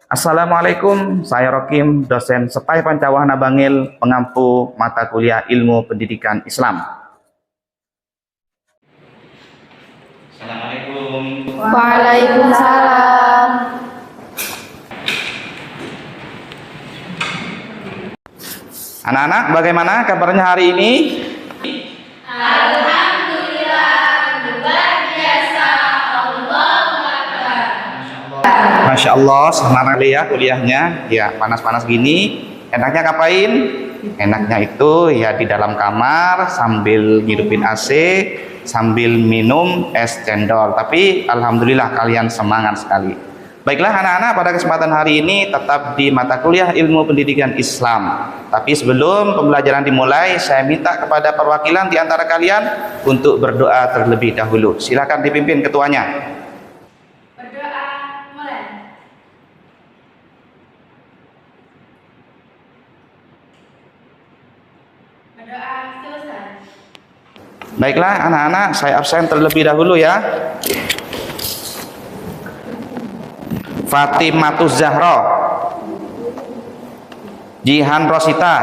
Assalamualaikum, saya Rokim, dosen Sepai Pancawahana Bangil, pengampu mata kuliah Ilmu Pendidikan Islam. Assalamualaikum. Waalaikumsalam. Anak-anak, bagaimana kabarnya hari ini? Alhamdulillah, luar biasa. Allahu Akbar. Masya Allah, semangat ya kuliahnya. Ya, panas-panas gini. Enaknya ngapain? Enaknya itu ya di dalam kamar sambil ngidupin AC, sambil minum es cendol. Tapi alhamdulillah kalian semangat sekali. Baiklah anak-anak, pada kesempatan hari ini tetap di mata kuliah Ilmu Pendidikan Islam. Tapi sebelum pembelajaran dimulai, saya minta kepada perwakilan di antara kalian untuk berdoa terlebih dahulu. Silakan dipimpin ketuanya. Berdoa mulai. Berdoa selesai. Baiklah anak-anak, saya absen terlebih dahulu ya. Fatimatus Zahra, Jihan Rosita,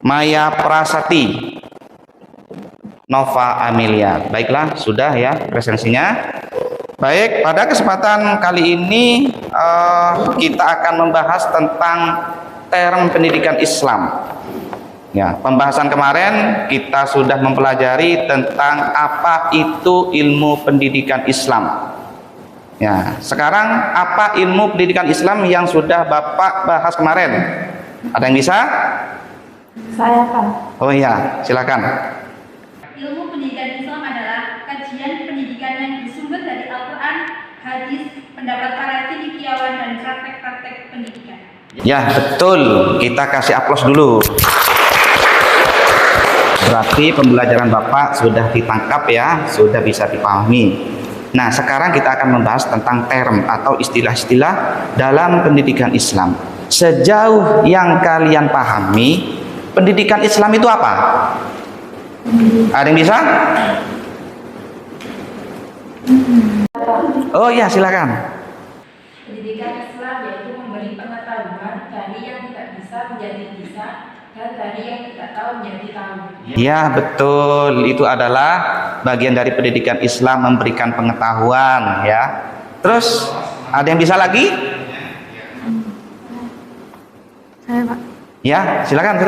Maya Prasati, Nova Amelia. Baiklah, sudah ya presensinya. Baik, pada kesempatan kali ini kita akan membahas tentang term pendidikan Islam. Ya, pembahasan kemarin kita sudah mempelajari tentang apa itu ilmu pendidikan Islam. Ya, sekarang apa ilmu pendidikan Islam yang sudah Bapak bahas kemarin? Ada yang bisa? Saya kan. Oh iya, silakan. Ilmu pendidikan Islam adalah kajian pendidikan yang bersumber dari Al-Quran, hadis, pendapat para cendekiawan dan praktek-praktek pendidikan. Ya, betul. Kita kasih aplaus dulu. Berarti pembelajaran Bapak sudah ditangkap ya, sudah bisa dipahami. Nah, sekarang kita akan membahas tentang term atau istilah-istilah dalam pendidikan Islam. Sejauh yang kalian pahami, pendidikan Islam itu apa? Ada yang bisa? Oh ya, silakan. Pendidikan Islam yaitu memberi pengetahuan dari yang tidak bisa menjadi bisa dan dari yang tidak tahu menjadi tahu. Ya, betul. Itu adalah bagian dari pendidikan Islam, memberikan pengetahuan ya. Terus ada yang bisa lagi? Saya, Pak. Ya, silakan.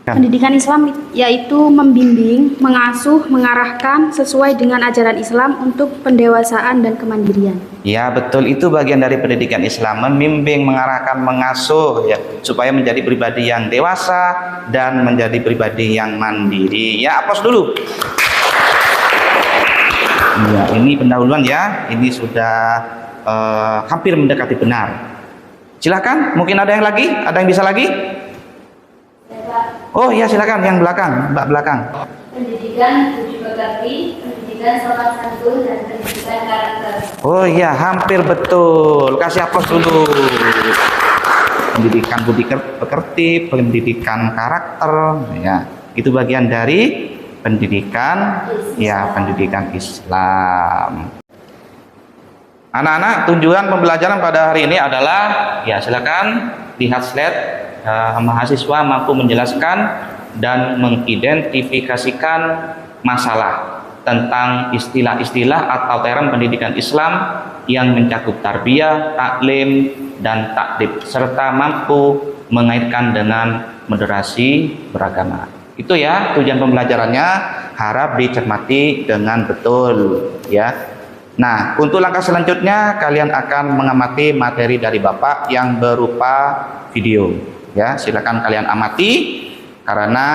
Pendidikan Islam yaitu membimbing, mengasuh, mengarahkan sesuai dengan ajaran Islam untuk pendewasaan dan kemandirian. Ya, betul, itu bagian dari pendidikan Islam, membimbing, mengarahkan, mengasuh ya supaya menjadi pribadi yang dewasa dan menjadi pribadi yang mandiri. Ya, aplaus dulu. Ya, ini pendahuluan ya. Ini sudah hampir mendekati benar. Silakan, mungkin ada yang lagi? Ada yang bisa lagi? Oh iya, silakan yang belakang, Mbak belakang. Pendidikan budi pekerti, pendidikan sopan santun dan pendidikan karakter. Oh iya, hampir betul. Kasih aplaus dulu. Pendidikan budi pekerti, pendidikan karakter, ya itu bagian dari pendidikan, ya pendidikan Islam. Anak-anak, tujuan pembelajaran pada hari ini adalah, ya silakan lihat slide. Mahasiswa mampu menjelaskan dan mengidentifikasikan masalah tentang istilah-istilah atau term pendidikan Islam yang mencakup tarbiyah, taklim, dan takdib, serta mampu mengaitkan dengan moderasi beragama. Itu ya tujuan pembelajarannya, harap dicermati dengan betul ya. Nah, untuk langkah selanjutnya kalian akan mengamati materi dari Bapak yang berupa video. Ya, silakan kalian amati karena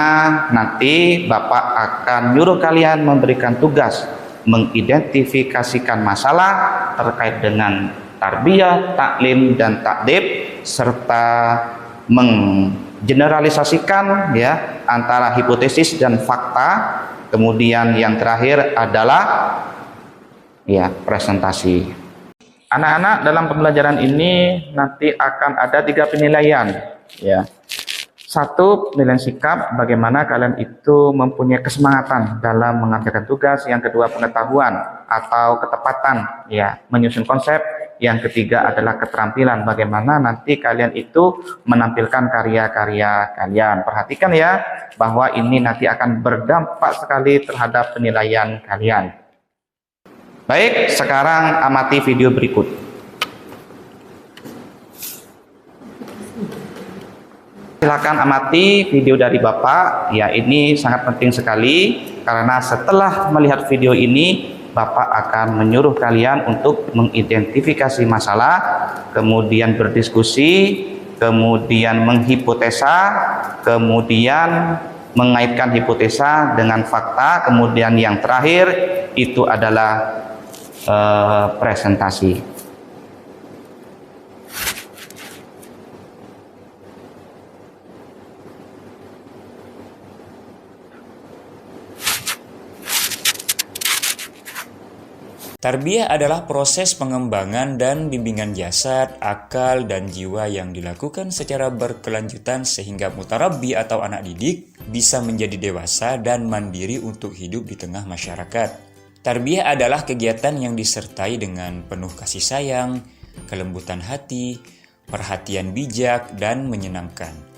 nanti Bapak akan nyuruh kalian memberikan tugas mengidentifikasikan masalah terkait dengan tarbiyah, taklim, dan takdib serta menggeneralisasikan ya antara hipotesis dan fakta. Kemudian yang terakhir adalah ya presentasi. Anak-anak, dalam pembelajaran ini nanti akan ada 3 penilaian ya. Satu, penilaian sikap, bagaimana kalian itu mempunyai kesemangatan dalam mengerjakan tugas. Yang kedua, pengetahuan atau ketepatan, ya, menyusun konsep. Yang ketiga adalah keterampilan, bagaimana nanti kalian itu menampilkan karya-karya kalian. Perhatikan ya, bahwa ini nanti akan berdampak sekali terhadap penilaian kalian. Baik, sekarang amati video berikut. Silakan amati video dari Bapak. Ya, ini sangat penting sekali karena setelah melihat video ini, Bapak akan menyuruh kalian untuk mengidentifikasi masalah, kemudian berdiskusi, kemudian menghipotesa, kemudian mengaitkan hipotesa dengan fakta, kemudian yang terakhir itu adalah presentasi. Tarbiyah adalah proses pengembangan dan bimbingan jasad, akal, dan jiwa yang dilakukan secara berkelanjutan sehingga mutarabbi atau anak didik bisa menjadi dewasa dan mandiri untuk hidup di tengah masyarakat. Tarbiyah adalah kegiatan yang disertai dengan penuh kasih sayang, kelembutan hati, perhatian bijak, dan menyenangkan.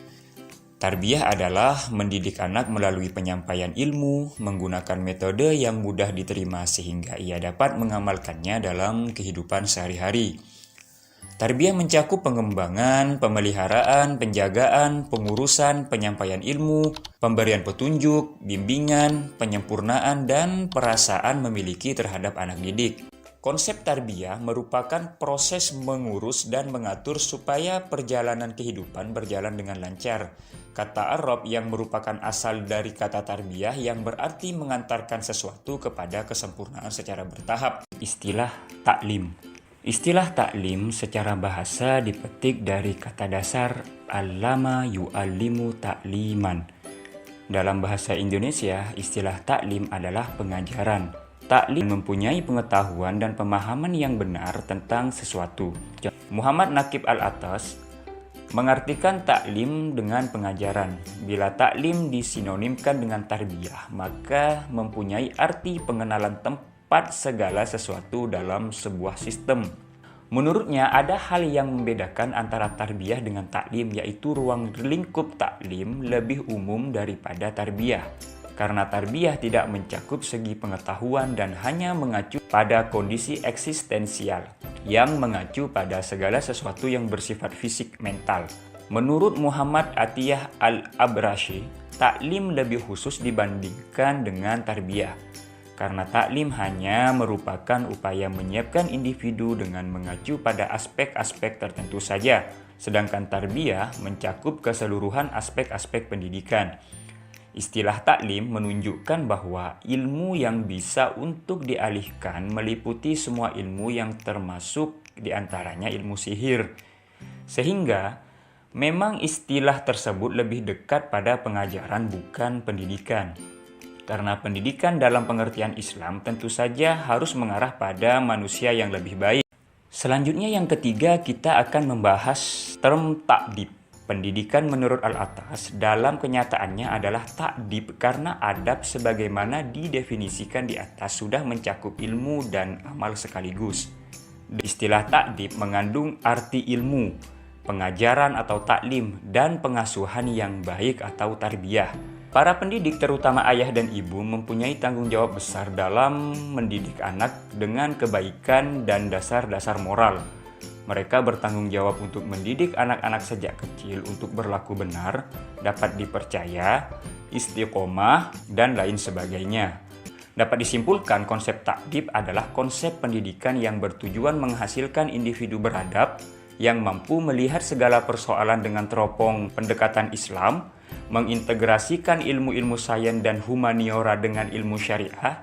Tarbiyah adalah mendidik anak melalui penyampaian ilmu, menggunakan metode yang mudah diterima sehingga ia dapat mengamalkannya dalam kehidupan sehari-hari. Tarbiyah mencakup pengembangan, pemeliharaan, penjagaan, pengurusan, penyampaian ilmu, pemberian petunjuk, bimbingan, penyempurnaan, dan perasaan memiliki terhadap anak didik. Konsep tarbiyah merupakan proses mengurus dan mengatur supaya perjalanan kehidupan berjalan dengan lancar. Kata Arab yang merupakan asal dari kata tarbiyah yang berarti mengantarkan sesuatu kepada kesempurnaan secara bertahap. Istilah taklim. Istilah taklim secara bahasa dipetik dari kata dasar allama yu'allimu takliman. Dalam bahasa Indonesia, istilah taklim adalah pengajaran. Taklim mempunyai pengetahuan dan pemahaman yang benar tentang sesuatu. Muhammad Naqib Al-Atas mengartikan taklim dengan pengajaran. Bila taklim disinonimkan dengan tarbiyah, maka mempunyai arti pengenalan tempat segala sesuatu dalam sebuah sistem. Menurutnya ada hal yang membedakan antara tarbiyah dengan taklim, yaitu ruang lingkup taklim lebih umum daripada tarbiyah. Karena tarbiyah tidak mencakup segi pengetahuan dan hanya mengacu pada kondisi eksistensial yang mengacu pada segala sesuatu yang bersifat fisik mental. Menurut Muhammad Atiyah Al-Abrashi, taklim lebih khusus dibandingkan dengan tarbiyah. Karena taklim hanya merupakan upaya menyiapkan individu dengan mengacu pada aspek-aspek tertentu saja, sedangkan tarbiyah mencakup keseluruhan aspek-aspek pendidikan. Istilah taklim menunjukkan bahwa ilmu yang bisa untuk dialihkan meliputi semua ilmu yang termasuk diantaranya ilmu sihir. Sehingga memang istilah tersebut lebih dekat pada pengajaran bukan pendidikan. Karena pendidikan dalam pengertian Islam tentu saja harus mengarah pada manusia yang lebih baik. Selanjutnya yang ketiga kita akan membahas term ta'dib. Pendidikan menurut Al-Atas dalam kenyataannya adalah ta'dib karena adab sebagaimana didefinisikan di atas sudah mencakup ilmu dan amal sekaligus. Istilah ta'dib mengandung arti ilmu, pengajaran atau taklim, dan pengasuhan yang baik atau tarbiyah. Para pendidik terutama ayah dan ibu mempunyai tanggung jawab besar dalam mendidik anak dengan kebaikan dan dasar-dasar moral. Mereka bertanggung jawab untuk mendidik anak-anak sejak kecil untuk berlaku benar, dapat dipercaya, istiqomah, dan lain sebagainya. Dapat disimpulkan konsep ta'dib adalah konsep pendidikan yang bertujuan menghasilkan individu beradab yang mampu melihat segala persoalan dengan teropong pendekatan Islam, mengintegrasikan ilmu-ilmu sains dan humaniora dengan ilmu syariah,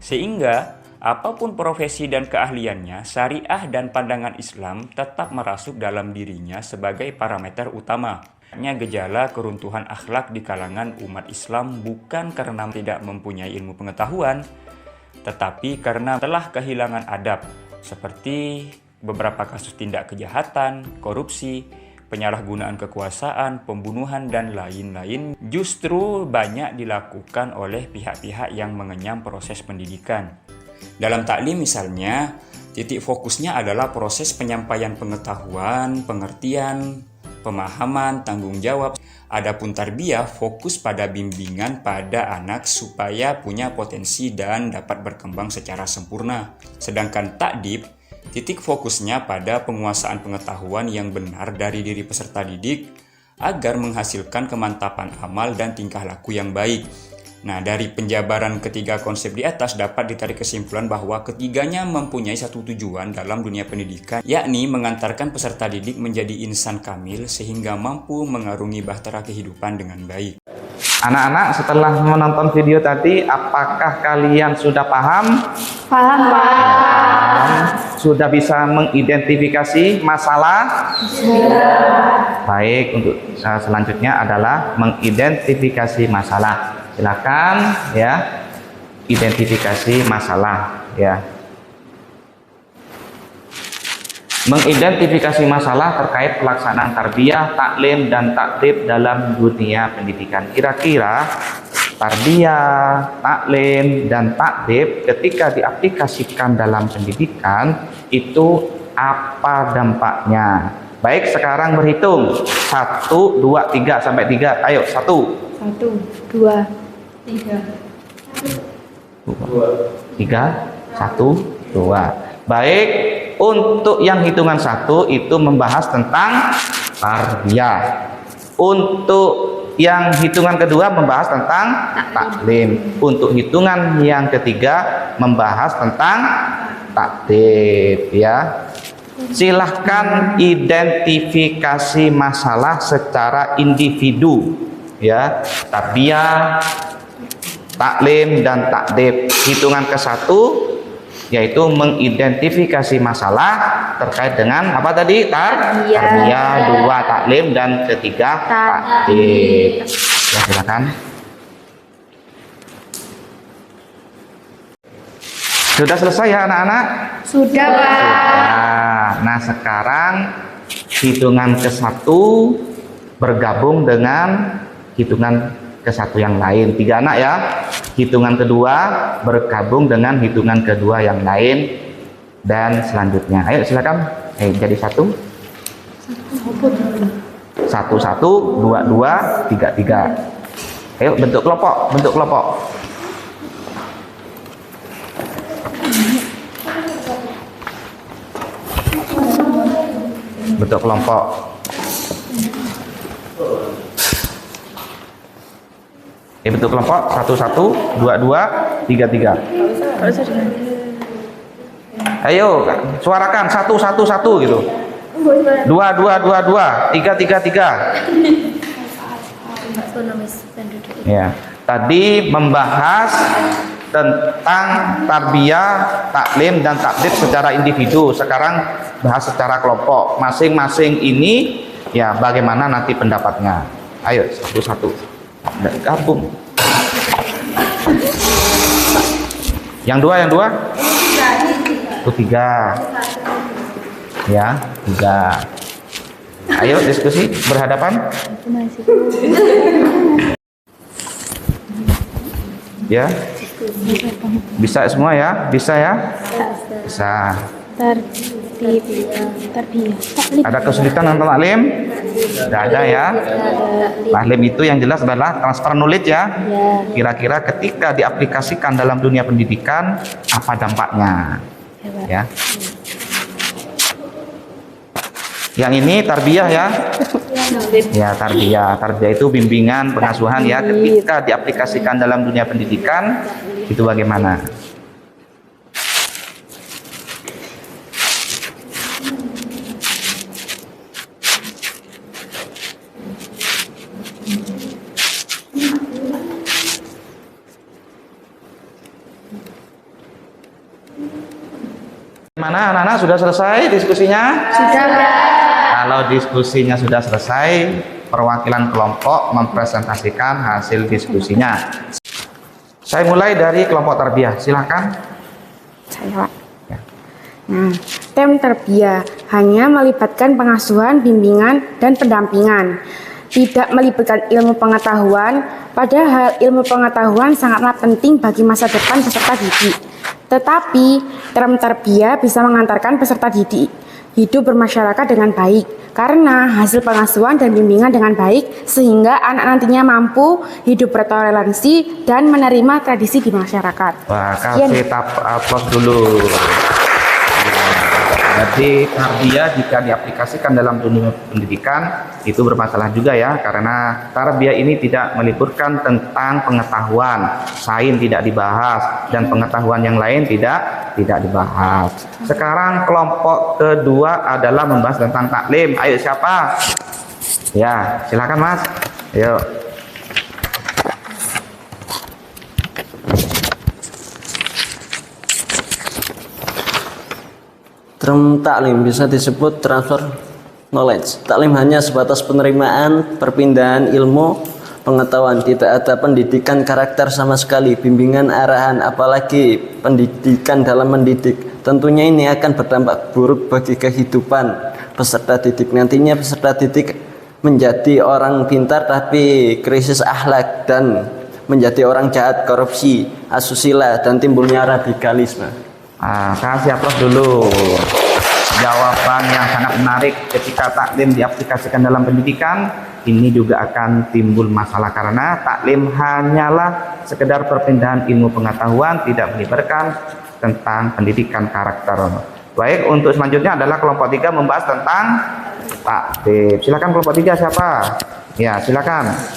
sehingga apapun profesi dan keahliannya, syariah dan pandangan Islam tetap merasuk dalam dirinya sebagai parameter utama. Gejala keruntuhan akhlak di kalangan umat Islam bukan karena tidak mempunyai ilmu pengetahuan, tetapi karena telah kehilangan adab, seperti beberapa kasus tindak kejahatan, korupsi, penyalahgunaan kekuasaan, pembunuhan, dan lain-lain justru banyak dilakukan oleh pihak-pihak yang mengenyam proses pendidikan. Dalam taklim misalnya, titik fokusnya adalah proses penyampaian pengetahuan, pengertian, pemahaman, tanggung jawab. Adapun tarbiyah fokus pada bimbingan pada anak supaya punya potensi dan dapat berkembang secara sempurna. Sedangkan takdib, titik fokusnya pada penguasaan pengetahuan yang benar dari diri peserta didik agar menghasilkan kemantapan amal dan tingkah laku yang baik. Nah, dari penjabaran ketiga konsep di atas dapat ditarik kesimpulan bahwa ketiganya mempunyai satu tujuan dalam dunia pendidikan, yakni mengantarkan peserta didik menjadi insan kamil sehingga mampu mengarungi bahtera kehidupan dengan baik. Anak-anak, setelah menonton video tadi, apakah kalian sudah paham? Paham, Pak. Sudah bisa mengidentifikasi masalah? Baik, untuk selanjutnya adalah mengidentifikasi masalah. Silakan ya, identifikasi masalah ya. Mengidentifikasi masalah terkait pelaksanaan tarbiyah, taklim, dan takdib dalam dunia pendidikan. Kira-kira tarbiyah, taklim, dan takdib ketika diaplikasikan dalam pendidikan itu apa dampaknya? Baik, sekarang berhitung 1, 2, 3 sampai 3. Ayo, 1, 2, 3. 3, 1, 2. Baik, untuk yang hitungan 1 itu membahas tentang tarbiyah. Untuk yang hitungan kedua membahas tentang taklim. Untuk hitungan yang ketiga membahas tentang takdib ya. Silahkan identifikasi masalah secara individu ya. Tarbiyah, taklim, dan takdib. Hitungan ke-1 yaitu mengidentifikasi masalah terkait dengan apa tadi? Tarbiyah, 2 taklim, dan ketiga takdib. Ya, silakan. Sudah selesai ya anak-anak? Sudah, Pak. Nah, sekarang hitungan ke-1 bergabung dengan hitungan ke-1 yang lain. 3 anak ya. Hitungan kedua bergabung dengan hitungan kedua yang lain dan selanjutnya. Ayo silakan. Jadi 1. 1, 1, 2, 2, 3, 3. Ayo bentuk kelompok, bentuk kelompok. Bentuk kelompok. Bentuk kelompok 1, 1, 2, 2, 3, 3. Ayo suarakan 1, 1, 1 gitu. 2, 2, 2, 2, 3, 3, 3. Ya, tadi membahas tentang tarbiyah, taklim, dan takdib secara individu. Sekarang bahas secara kelompok. Masing-masing ini ya bagaimana nanti pendapatnya. Ayo satu-satu gabung. Yang dua itu 3 ya, 3. Ayo diskusi berhadapan ya. Bisa semua ya? Bisa ya? Bisa. Tarbiyah. Ada kesulitan dengan taklim? Tidak ada ya. Taklim itu yang jelas adalah transfer knowledge ya. Kira-kira ketika diaplikasikan dalam dunia pendidikan apa dampaknya? Ya. Yang ini tarbiyah ya. Ya, tarbiyah. Tarbiyah itu bimbingan, pengasuhan ya. Ketika diaplikasikan dalam dunia pendidikan itu bagaimana? Mana anak-anak sudah selesai diskusinya? Sudah, Pak. Kalau diskusinya sudah selesai, perwakilan kelompok mempresentasikan hasil diskusinya. Saya mulai dari kelompok tarbiyah. Silakan. Saya, Pak. Ya. Nah, tem tarbiyah hanya melibatkan pengasuhan, bimbingan, dan pendampingan. Tidak melibatkan ilmu pengetahuan, padahal ilmu pengetahuan sangatlah penting bagi masa depan peserta didik. Tetapi, term tarbiyah bisa mengantarkan peserta didik hidup bermasyarakat dengan baik, karena hasil pengasuhan dan bimbingan dengan baik, sehingga anak nantinya mampu hidup bertoleransi dan menerima tradisi di masyarakat. Wah, kasih aplaus dulu. Jadi tarbiyah jika diaplikasikan dalam dunia pendidikan itu bermasalah juga ya, karena tarbiyah ini tidak meliburkan tentang pengetahuan, sains tidak dibahas dan pengetahuan yang lain tidak dibahas. Sekarang kelompok kedua adalah membahas tentang taklim. Ayo siapa? Ya, silakan Mas. Yuk. Term taklim bisa disebut transfer knowledge. Taklim hanya sebatas penerimaan, perpindahan ilmu, pengetahuan. Tidak ada pendidikan karakter sama sekali, bimbingan arahan, apalagi pendidikan dalam mendidik. Tentunya ini akan berdampak buruk bagi kehidupan peserta didik. Nantinya peserta didik menjadi orang pintar tapi krisis akhlak dan menjadi orang jahat, korupsi, asusila, dan timbulnya radikalisme. Kasih aplaus dulu. Jawaban yang sangat menarik. Ketika taklim diaplikasikan dalam pendidikan, ini juga akan timbul masalah karena taklim hanyalah sekedar perpindahan ilmu pengetahuan, tidak melibatkan tentang pendidikan karakter. Baik, untuk selanjutnya adalah kelompok 3 membahas tentang takdim. Silakan kelompok 3 siapa? Ya, silakan.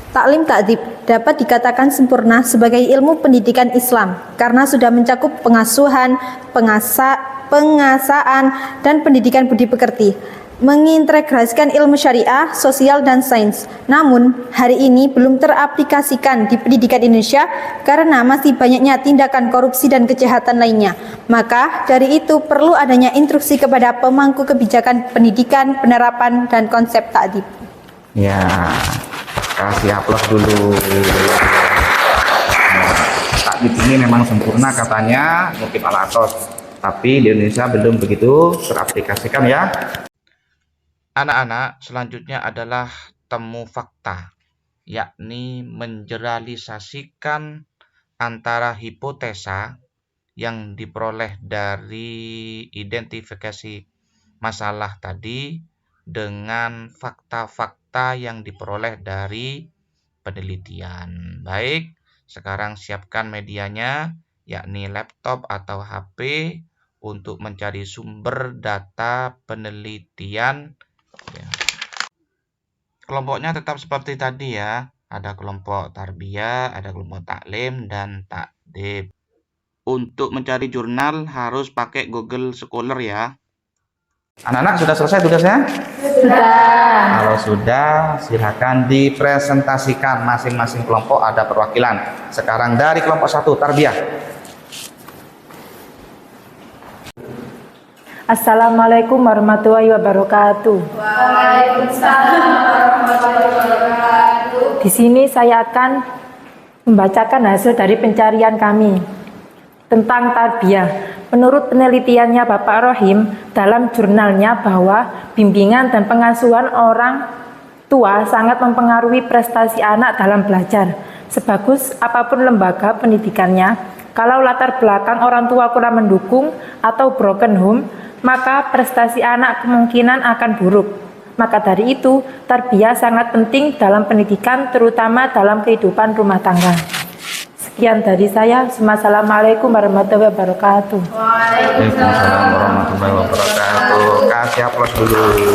Taklim ta'dib dapat dikatakan sempurna sebagai ilmu pendidikan Islam karena sudah mencakup pengasuhan, pengasaan, dan pendidikan budi pekerti, mengintegrasikan ilmu syariah, sosial, dan sains. Namun, hari ini belum teraplikasikan di pendidikan Indonesia karena masih banyaknya tindakan korupsi dan kejahatan lainnya. Maka, dari itu perlu adanya instruksi kepada pemangku kebijakan pendidikan, penerapan, dan konsep ta'dib. Ya, kasih aplaus dulu. Takdim ini memang sempurna katanya, mungkin alatos, tapi di Indonesia belum begitu teraplikasikan ya. Anak-anak, selanjutnya adalah temu fakta, yakni menjeralisasikan antara hipotesa yang diperoleh dari identifikasi masalah tadi dengan fakta-fakta yang diperoleh dari penelitian. Baik, sekarang siapkan medianya, yakni laptop atau HP, untuk mencari sumber data penelitian. Ya. Kelompoknya tetap seperti tadi ya, ada kelompok tarbiyah, ada kelompok taklim, dan takdib. Untuk mencari jurnal harus pakai Google Scholar ya. Anak-anak sudah selesai tugasnya? Sudah. Kalau sudah, silakan dipresentasikan. Masing-masing kelompok ada perwakilan. Sekarang dari kelompok 1, tarbiyah. Assalamualaikum warahmatullahi wabarakatuh. Waalaikumsalam warahmatullahi wabarakatuh. Di sini saya akan membacakan hasil dari pencarian kami tentang tarbiyah. Menurut penelitiannya Bapak Rohim dalam jurnalnya bahwa bimbingan dan pengasuhan orang tua sangat mempengaruhi prestasi anak dalam belajar. Sebagus apapun lembaga pendidikannya, kalau latar belakang orang tua kurang mendukung atau broken home, maka prestasi anak kemungkinan akan buruk. Maka dari itu, tarbiyah sangat penting dalam pendidikan, terutama dalam kehidupan rumah tangga. Sekian dari saya. Wassalamualaikum warahmatullahi wabarakatuh. Waalaikumsalam warahmatullahi wabarakatuh. Kasih aplaus dulu.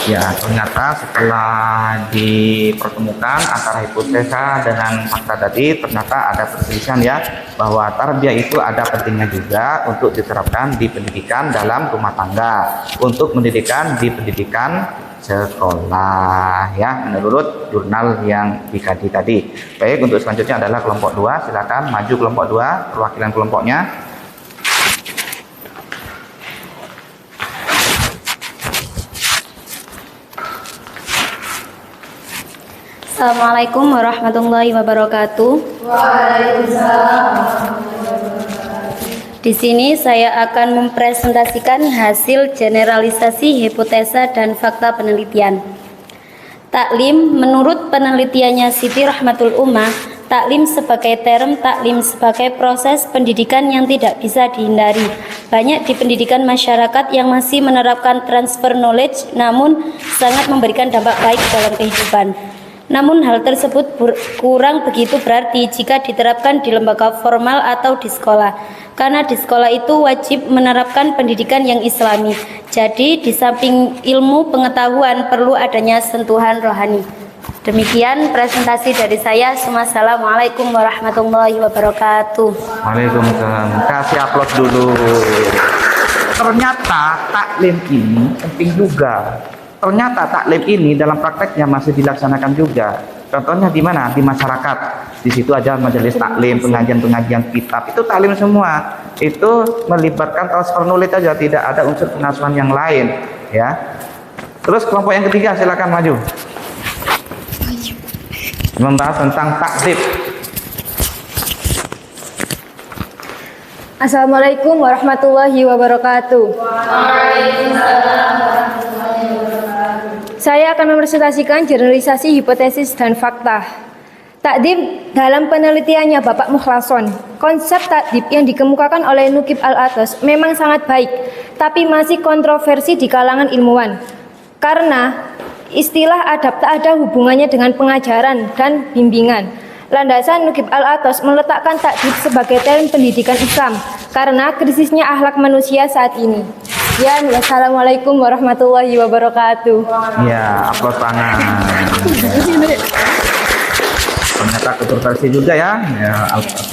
Ya, ternyata setelah dipertemukan antara hipotesa dengan fakta tadi, ternyata ada perselisihan ya, bahwa tarbiyah itu ada pentingnya juga untuk diterapkan di pendidikan dalam rumah tangga, untuk pendidikan di pendidikan sekolah ya, menurut jurnal yang dikaji tadi. Baik, untuk selanjutnya adalah kelompok 2. Silakan maju kelompok 2, perwakilan kelompoknya. Assalamualaikum warahmatullahi wabarakatuh. Di sini saya akan mempresentasikan hasil generalisasi hipotesa dan fakta penelitian. Taklim, menurut penelitiannya Siti Rahmatul Ummah, taklim sebagai term, taklim sebagai proses pendidikan yang tidak bisa dihindari. Banyak di pendidikan masyarakat yang masih menerapkan transfer knowledge, namun sangat memberikan dampak baik dalam kehidupan. Namun hal tersebut kurang begitu berarti jika diterapkan di lembaga formal atau di sekolah. Karena di sekolah itu wajib menerapkan pendidikan yang islami. Jadi di samping ilmu pengetahuan perlu adanya sentuhan rohani. Demikian presentasi dari saya. Assalamualaikum warahmatullahi wabarakatuh. Waalaikumsalam. Kasih aplaus dulu. Ternyata taklim ini penting juga. Ternyata taklim ini dalam prakteknya masih dilaksanakan juga. Contohnya di mana? Di masyarakat. Di situ aja majelis taklim, pengajian-pengajian kitab. Itu taklim semua. Itu melibatkan transfer knowledge aja, tidak ada unsur pengasuhan yang lain, ya. Terus kelompok yang ketiga silakan maju. Membahas tentang takdib. Assalamualaikum warahmatullahi wabarakatuh. Saya akan mempresentasikan generalisasi hipotesis dan fakta. Takdib dalam penelitiannya Bapak Mukhlason, konsep takdib yang dikemukakan oleh Nuqib Al-Athos memang sangat baik, tapi masih kontroversi di kalangan ilmuwan. Karena istilah adab tak ada hubungannya dengan pengajaran dan bimbingan. Landasan Nuqib Al-Athos meletakkan takdib sebagai term pendidikan Islam karena krisisnya akhlak manusia saat ini. Ya, wassalamualaikum warahmatullahi wabarakatuh. Ya, aplaus tangan. Ternyata kontroversi juga ya,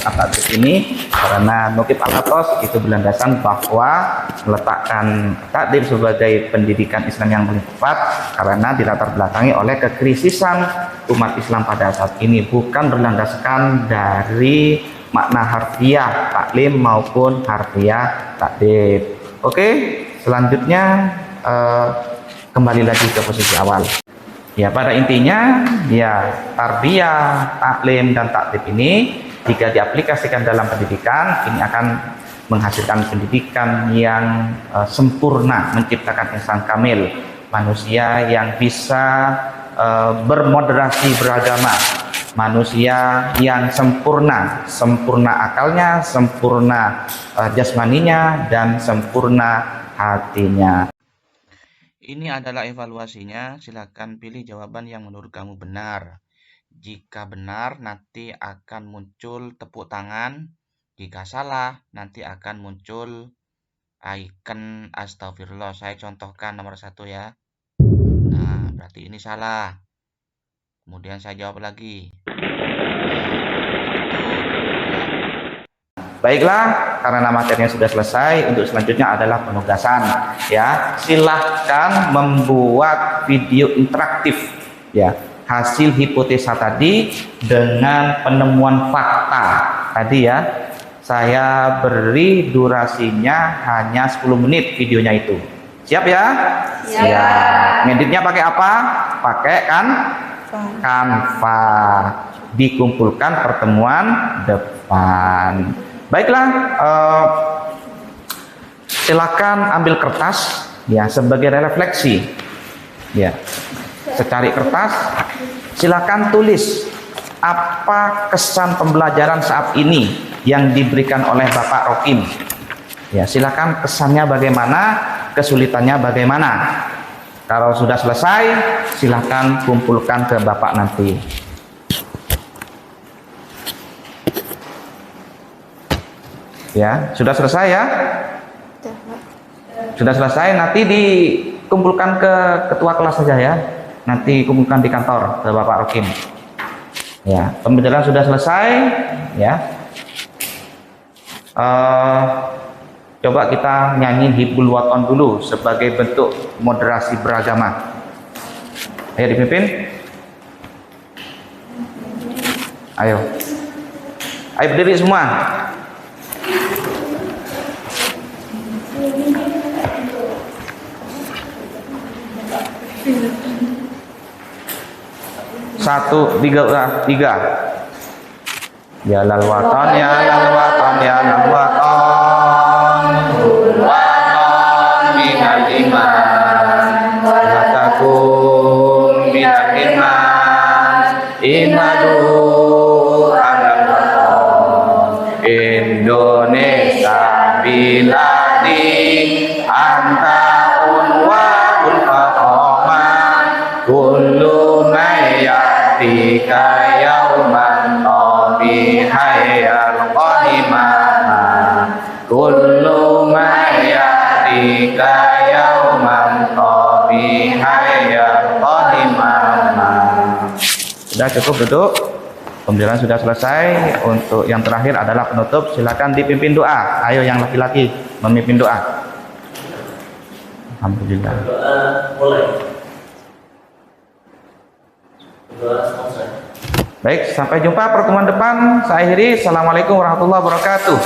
takdib ini karena Nuqib Al-Athos itu berlandasan bahwa meletakkan takdib sebagai pendidikan Islam yang paling tepat karena dilatar belakangi oleh kekrisisan umat Islam pada saat ini, bukan berlandaskan dari makna harfiah taklim maupun harfiah takdib. Oke, selanjutnya kembali lagi ke posisi awal. Ya, pada intinya ya tarbiyah, taklim dan takdib ini jika diaplikasikan dalam pendidikan ini akan menghasilkan pendidikan yang sempurna, menciptakan insan kamil, manusia yang bisa bermoderasi beragama, manusia yang sempurna, sempurna akalnya, sempurna jasmaninya dan sempurna hatinya. Ini adalah evaluasinya, silakan pilih jawaban yang menurut kamu benar. Jika benar, nanti akan muncul tepuk tangan. Jika salah, nanti akan muncul icon astagfirullah. Saya contohkan nomor 1 ya. Nah, berarti ini salah. Kemudian saya jawab lagi. Baiklah, karena materinya sudah selesai, untuk selanjutnya adalah penugasan. Ya, silahkan membuat video interaktif. Ya, hasil hipotesa tadi dengan penemuan fakta tadi ya. Saya beri durasinya hanya 10 menit videonya itu. Siap ya? Siap. Ngeditnya pakai apa? Pakai Canva. Dikumpulkan pertemuan depan. Baiklah, silakan ambil kertas ya sebagai refleksi. Ya, secari kertas, silakan tulis apa kesan pembelajaran saat ini yang diberikan oleh Bapak Rokim. Ya, silakan kesannya bagaimana, kesulitannya bagaimana. Kalau sudah selesai, silakan kumpulkan ke Bapak nanti. Ya, sudah selesai ya? Sudah selesai, nanti dikumpulkan ke ketua kelas saja ya. Nanti kumpulkan di kantor ke Bapak Rokim. Ya, pembelajaran sudah selesai ya. Coba kita nyanyi Hibul Waton dulu sebagai bentuk moderasi beragama. Ayo dipimpin. Ayo. Ayo berdiri semua. 1, 3, 3. Ya lal watan, ya lal watan, ya lal watan. Watan minal iman. La takun minal iman. Inadu alal watan. Indonesia biladi anta unwabun faqaman. Kullu mayatika yauman hayal qadimah. Kullu mayatika yauman hayal qadimah. Sudah cukup duduk. Pembelajaran sudah selesai. Untuk yang terakhir adalah penutup. Silakan dipimpin doa. Ayo yang laki-laki memimpin doa. Alhamdulillah. Doa mulai. Doa selesai. Baik, sampai jumpa pertemuan depan. Saya akhiri. Assalamualaikum warahmatullahi wabarakatuh.